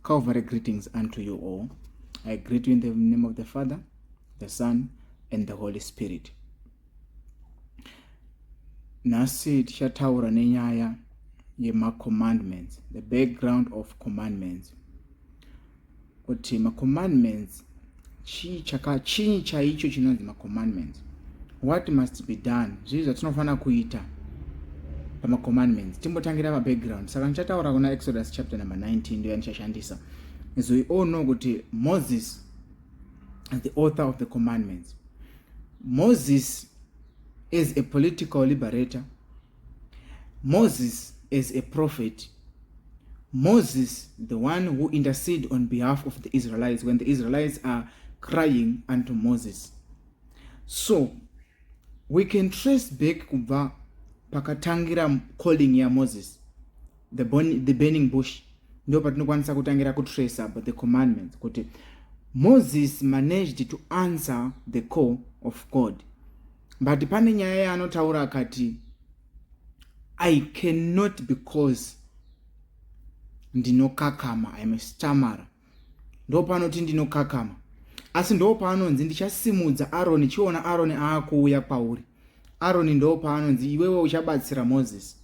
Calvary greetings unto you all. I greet you in the name of the Father, the Son, and the Holy Spirit. Nasi tichataura nenyaya yema-commandments, the background of commandments. Kuti ma-commandments, chii chaicho chinonzi ma-commandments. What must be done? Zvizo tinofana kuita pama-commandments. Timbotangira pa-background. Saka nichataura kuna Exodus chapter number 19 ndio yandichashandisa. As we all know kuti Moses is the author of the commandments. Moses is a political liberator. Moses is a prophet. Moses, the one who interceded on behalf of the Israelites when the Israelites are crying unto Moses. So, we can trace back kubva pakatangira calling ya Moses, the burning bush. Ndo patinokwanisa kutangira kutrace about the commandments. Kuti Moses managed to answer the call of God. But pane nyaya anotaura akati, I cannot because ndinokakama, I am a stammerer. Ndo panoti ndinokakama. Asi ndo panonzi ndichasimudza Aaron, chiona Aaron aakuuya pauri. Aaron ndo panonzi iwewe uchabatsira Moses.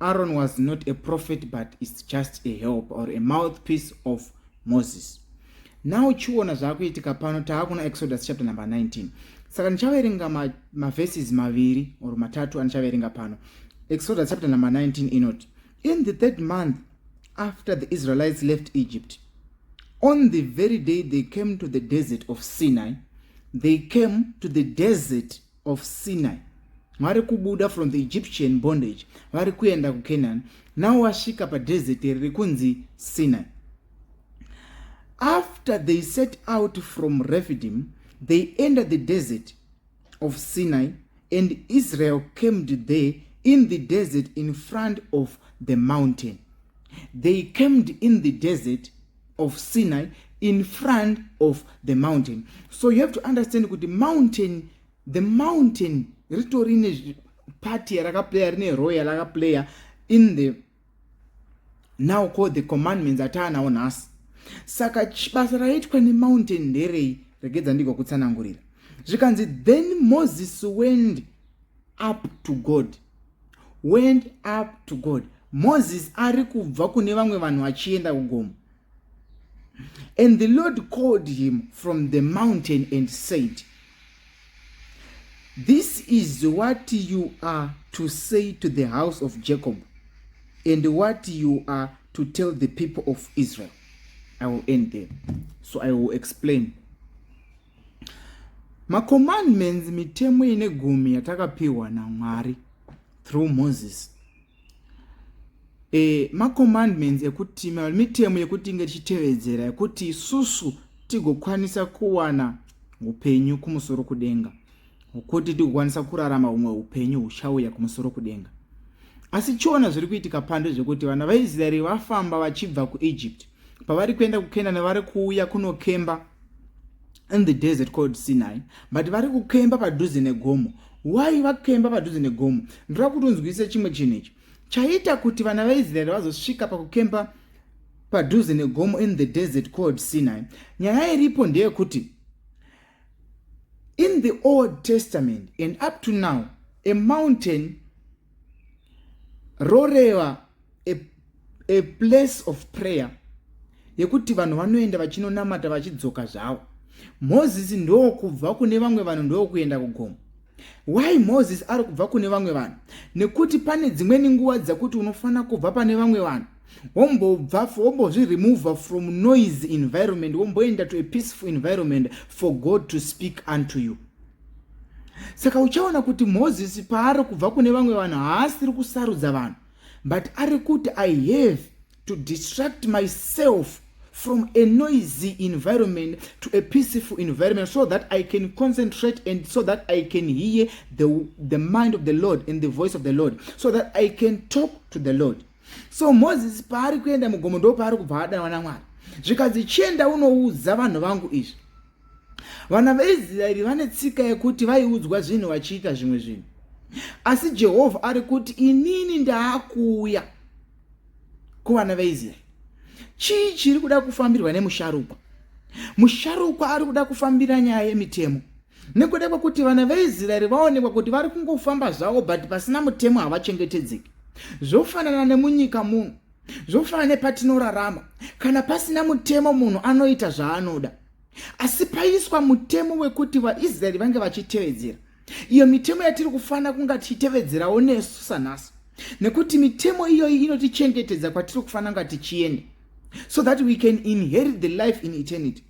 Aaron was not a prophet, but is just a help or a mouthpiece of Moses. Now chiona zvakuitika pano taakuna Exodus chapter number 19. Saka ndichaverenga verses maviri or matatu anichaverenga pano. Exodus chapter number 19 inoti. In the third month after the Israelites left Egypt, on the very day they came to the desert of Sinai, they came to the desert of Sinai. Vari kubuda from the Egyptian bondage, vari kuenda ku Canaan. Now wasvika pa desert riri kunzi Sinai. After they set out from Rephidim, they entered the desert of Sinai, and Israel camped there in the desert in front of the mountain. They camped in the desert of Sinai in front of the mountain. So you have to understand that the mountain ritorine party rakaplaya rine royal rakaplaya in the now called the commandments atana on us. Saka basa raitwa ni mountain nderei regedza ndiko kutsanangurira. Zvikanzi then Moses went up to God. Went up to God. Moses ari kubva kune vamwe vanhu achienda kugomo. And the Lord called him from the mountain and said, this is what you are to say to the house of Jacob, and what you are to tell the people of Israel. I will end there. So I will explain. Ma commandments mitemo ine gumi yatakapiwa na Mwari through Moses. Ma commandments ekuti mitemo yekuti ngechitevedzera yekuti isusu tigokwanisa kuwana upenyu kumusoro kudenga. Ukuti tigokwanisa kurarama umwe upenyu uchauya kumusoro kudenga. Asi chiona zviri kuitika pando zvekuti vana vaIsraeri vafamba vachibva kuEgypt. Pavari kuenda kuKenani vari kuuya kunokemba in the desert called Sinai, but vari kukemba padhuze negomo. Why vakemba padhuze negomo? Ndira kutonzwisa chimwe chinechi. Chaita kuti vana vaIsraeri vazosvika pakukemba padhuze negomo in the desert called Sinai. Nyaya iripo ndeyekuti in the Old Testament and up to now, a mountain roreva a place of prayer yekuti vanhu vanoenda vachinonamata vachidzoka zvavo. Moses ndo kubva kune vamwe vanhu ndo kuenda kugomo. Why Moses ari kubva kune vamwe vanhu? Nekuti pane dzimweni nguva dzakuti unofana kubva pane vamwe vanhu wombozviremove from noisy environment, womboenda to a peaceful environment for God to speak unto you. Saka uchaona kuti Moses paari kubva kune vamwe vanhu haasiri kusarudza vanhu, but ari kuti I have to distract myself from a noisy environment to a peaceful environment so that I can concentrate and so that I can hear the mind of the Lord and the voice of the Lord, so that I can talk to the Lord. So Moses paari kuenda mugomo ndo paari kubva adana wana Mwari. Zvikazi chienda unoudza vanhu vangu izvi. Vana vaIsraeri vane tsika yekuti vaiudzwa zvinhu vachiita zvimwe zvinhu. Asi Jehovha ari kuti inini ndaakuuya kuvana vaIsraeri. chii chiri kuda kufambirwa nemusharukwa? Musharukwa ari kuda kufambira nyaya yemitemo, nekuda kwekuti vana veIsraeri vaonekwa kuti vari kungofamba zvavo but pasina mutemo havachengetedzeki. Zvofanana nemunyika muno, zvofanana nepatinorarama. Kana pasina mutemo munhu anoita zvaanoda, asi paiswa mutemo wekuti vaIsraeri vange vachitevedzera. Iyo mitemo yatiri kufanira kunga tichitevedzerawo nesu sanhasi, nekuti mitemo iyoyi inotichengetedza kwatiri kufanira kunga tichienda, so that we can inherit the life in eternity.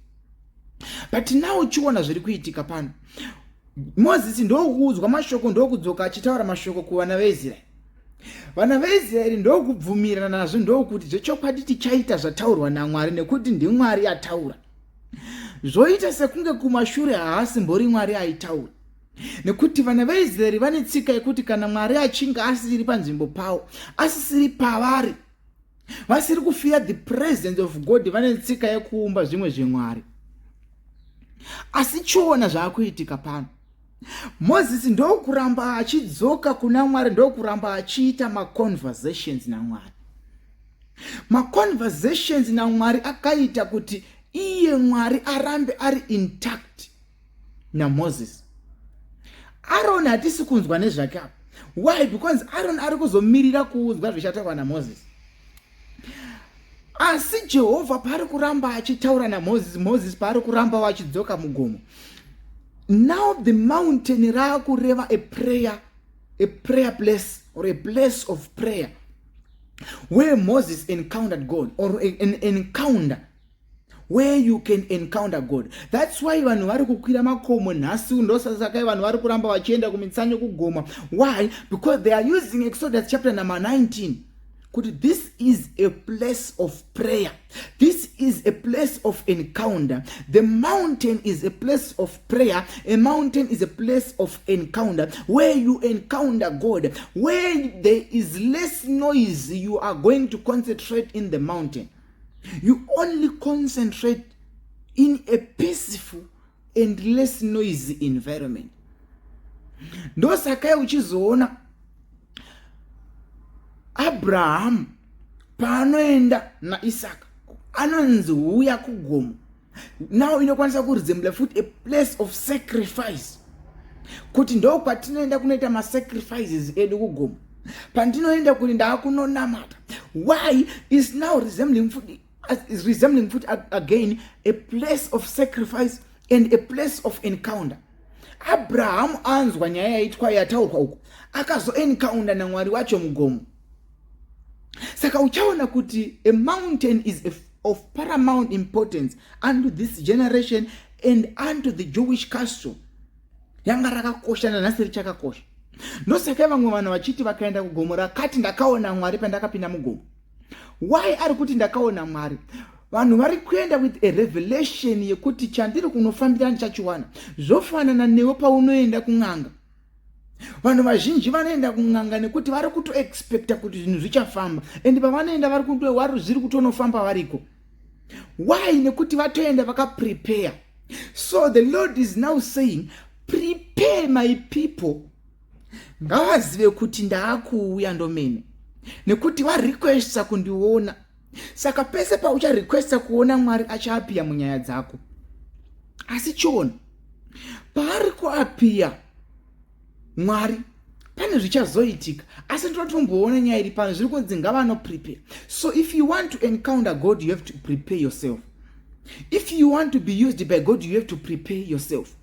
But now chiona zviri kuitika pano, Mozisi ndokuudzwa mashoko, ndokudzoka achitaura mashoko kuvana veIsraeri. Vana veIsraeri ndokubvumirana nazvo, ndokuti zvechokwadi tichaita zvataurwa naMwari nekuti ndiMwari ataura. Zvoita sekunge kumashure haasimbori Mwari aitaura, nekuti vana veIsraeri vane tsika yekuti kana Mwari achinge asiri panzvimbo pavo, asisiri pavari, vasiri kufear the presence of God, vane tsika yekuumba zvimwe zvemwari. Asi chiona zvaakuitika pano, Mozisi ndokuramba achidzoka kuna Mwari, ndokuramba achiita maconversations naMwari. Maconversations naMwari akaita kuti iye Mwari arambe ari intact naMozisi. Aaron hatisi kunzwa nezvake apa. Why? Because Aaron ari kuzomirira kuudzwa zvichataurwa naMozisi. Asi Jehovha pari kuramba achitaura naMozisi, Mozisi pari kuramba achidzoka mugomo. Now the mountain raakureva a prayer place, or a place of prayer, where Moses encountered God, or an encounter where you can encounter God. That's why vanhu vari kukwira makomo nhasi, ndosasakai vanhu vari kuramba vachienda kumitsanyo kugoma. Why? Because they are using Exodus chapter number 19. Kuti this is a place of prayer. This is a place of encounter. The mountain is a place of prayer. A mountain is a place of encounter, where you encounter God. Where there is less noise, you are going to concentrate in the mountain. You only concentrate in a peaceful and less noisy environment. Ndosakai uchizoona Abraham paanoenda naIsaka anonzi uya kugomo. Now inokwanisa kuresemble futi a place of sacrifice, kuti ndo kwatinoenda kunoita masacrifices edu kugomo, pandinoenda kuti ndaakunonamata. Why? Is now resembling futi again a place of sacrifice and a place of encounter. Abraham anzwa nyaya yaitwa yataurwa uko, akazoencounter naMwari wacho mugomo. Saka uchaona kuti a mountain is of paramount importance unto this generation and unto the Jewish culture. Yanga rakakosha na nasi richakakosha. Ndosaka vamwe vanhu vachiti vakaenda kugomo rakati ndakaona Mwari pandakapinda mugomo. Why ari kuti ndakaona Mwari? Vanhu vari kuenda with a revelation yekuti chandiri kunofambira ndichachiwana. Zvofanana newe paunoenda kun'anga. Vanhu vazhinji vanoenda kun'anga nekuti vari kuto expecta kuti zvinhu zvichafamba, and pavanoenda vari kuto vari zviri kutonofamba variko. Why? Nekuti vatoenda vakaprepare. So the Lord is now saying, prepare my people. Ngavazive kuti ndaakuuya ndomene, nekuti varequesta kundiona. Saka pese paucharequesta kuona Mwari achaapia munyaya dzako. Asi chiona paari kuapia Mwari pane zvichazoitika, asi ndotomboona nyaya iri pano zviri kunzi ngavano prepare. So if you want to encounter God, you have to prepare yourself. If you want to be used by God, you have to prepare yourself.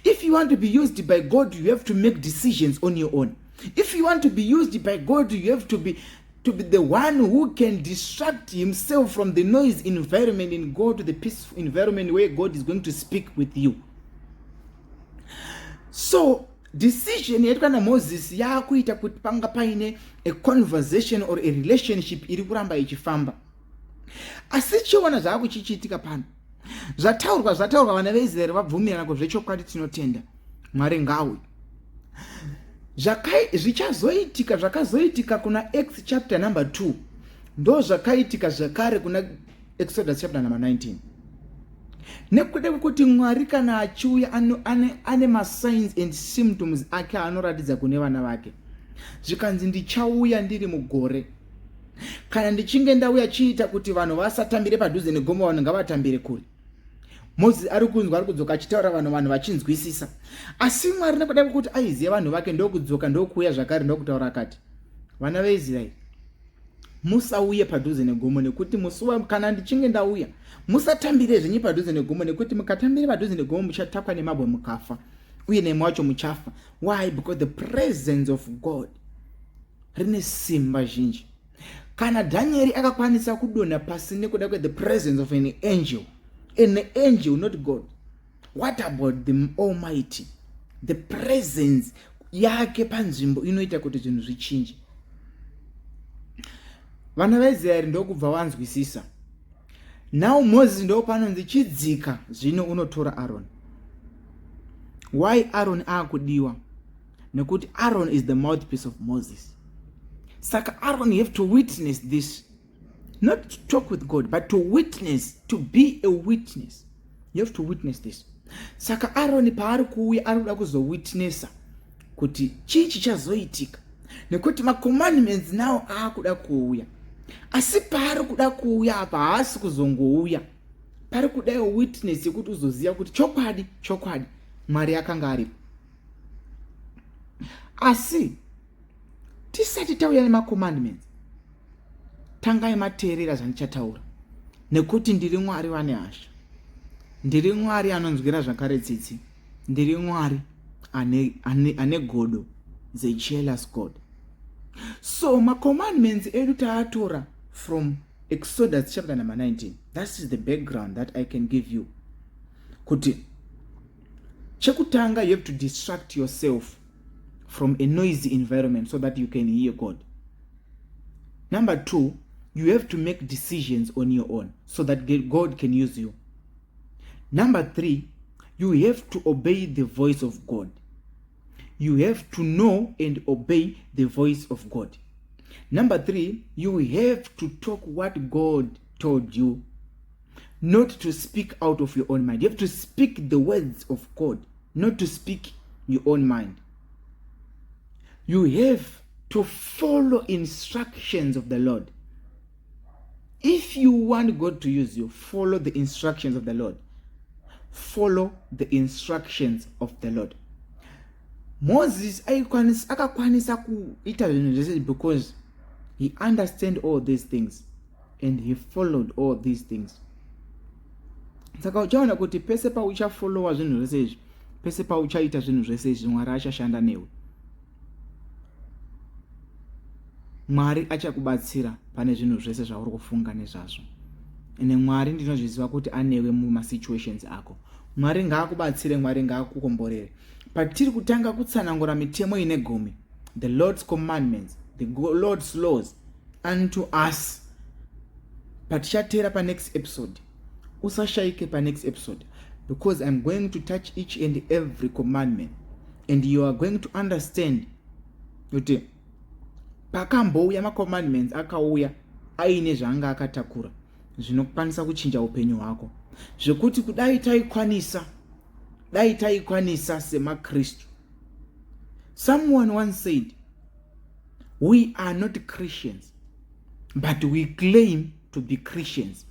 If you want to be used by God, you have to make decisions on your own. If you want to be used by God, you have to be the one who can distract himself from the noise environment and go to the peaceful environment where God is going to speak with you. So decision yaitwa naMoses yakuita kuti panga paine a conversation or a relationship iri kuramba ichifamba. Asi chiona zvaakuchichitika pano, zvataurwa vana veIsraeri vabvumirana kuzvechokwadi tinotenda Mwari ngawe. Zvakazoitika kuna Acts chapter number 2 ndo zvakaitika zvakare kuna Exodus chapter number 19. Nekuda kuti Mwari kana achiuya ane masigns and symptoms ake anoratidza kune vana vake. Zvikanzi ndichauya ndiri mugore, Kana ndichinge ndauya chiita kuti vanhu vasatambire padhuze negomo, vanhu ngavatambire kure. Mozisi ari kunzwa ari kudzoka achitaura vanhu vachinzwisisa. Asi Mwari nekuda kwekuti aiziva vanhu vake ndokudzoka ndokuuya zvakare ndokutaura akati, vana veIsraeri, musauye padhuze negomo nekuti kana ndichinge ndauya musatambire zvenyu padhuze negomo nekuti mukatambire padhuze negomo muchatapwa nemabwe mukafa, uye nemwe wacho muchafa. Why? Because the presence of God rine simba zhinji. Kana Danieri akakwanisa kudonha pasi nekuda kwe the presence of an angel, not God, what about the Almighty? The presence yake panzvimbo inoita kuti zvinhu zvichinje. Vana veIsraeri ndokubva vanzwisisa. Now Moses ndo panonzi chidzika zvino unotora Aaron. Why Aaron akudiwa? Nekuti Aaron is the mouthpiece of Moses. Saka Aaron, you have to witness this. Not to talk with God, but to witness, to be a witness. You have to witness this. Saka Aaron paari kuuya anoda kuzowitnessa kuti chii chichazoitika. Nekuti ma-commandments nawo akuda kuuya. Asi paari kuda kuuya apa haasi kuzongouya. Pari kuda witness yekuti uzoziva kuti chokwadi Mwari akanga aripo. Asi tisati tauya nema-commandments, tangai mateerera zvandichataura, nekuti ndiri Mwari wane hasha. Ndiri Mwari anonzwira zvakare tsitsi. Ndiri Mwari ane godo, the jealous God. So ma-commandments edu taatora from Exodus chapter number 19. That is the background that I can give you. Kuti chekutanga, you have to distract yourself from a noisy environment so that you can hear God. Number 2, you have to make decisions on your own so that God can use you. Number 3, you have to obey the voice of God. You have to know and obey the voice of God. Number 3, you have to talk what God told you, not to speak out of your own mind. You have to speak the words of God, not to speak your own mind. You have to follow instructions of the Lord. If you want God to use you, follow the instructions of the Lord. Follow the instructions of the Lord. Moses akakwanisa kuita zvinhu zvese because he understand all these things and he followed all these things. Saka uchaona kuti pese pauchafollowa zvinhu zvese izvi, pese pauchaita zvinhu zvese izvi, Mwari achashanda newe. Mwari achakubatsira pane zvinhu zvese zvauri kufunga nezvazvo. Ene Mwari ndinozviziva kuti anewe mumasituations ako. Mwari ngaakubatsire, Mwari ngaakukomborere. Patiri kutanga kutsanangura mitemo ine gumi, the Lord's commandments, the Lord's laws unto us. Patichatera pa next episode. Usashaike pa next episode, because I'm going to touch each and every commandment, and you are going to understand kuti pakambouya ma-commandments akauya aine zvanga akatakura zvinokwanisa kuchinja upenyu hwako, zvekuti kudai taikwanisa semaKristu. Someone once said, we are not Christians, but we claim to be Christians.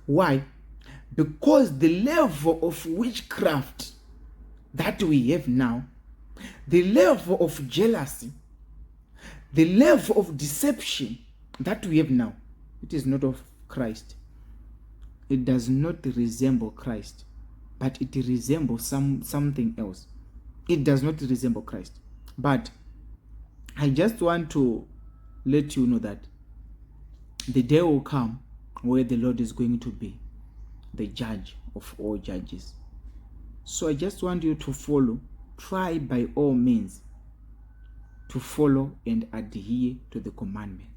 Why? Because the level of witchcraft that we have now, the level of jealousy, the level of deception that we have now, it is not of Christ. It does not resemble Christ, but it resembles something else. It does not resemble Christ. But I just want to let you know that the day will come where the Lord is going to be the judge of all judges. So I just want you to follow, try by all means to follow and adhere to the commandment.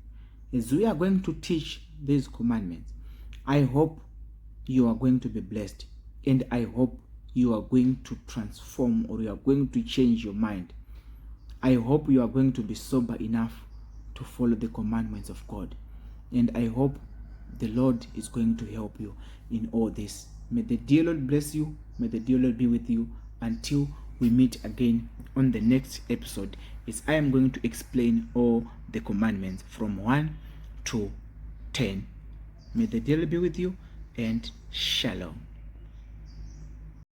As we are going to teach these commandments, I hope you are going to be blessed, and I hope you are going to transform, or you are going to change your mind. I hope you are going to be sober enough to follow the commandments of God, and I hope the Lord is going to help you in all this. May the dear Lord bless you. May the dear Lord be with you until we meet again on the next episode, as I am going to explain all the commandments from 1 to 10. May the deal be with you, and shalom.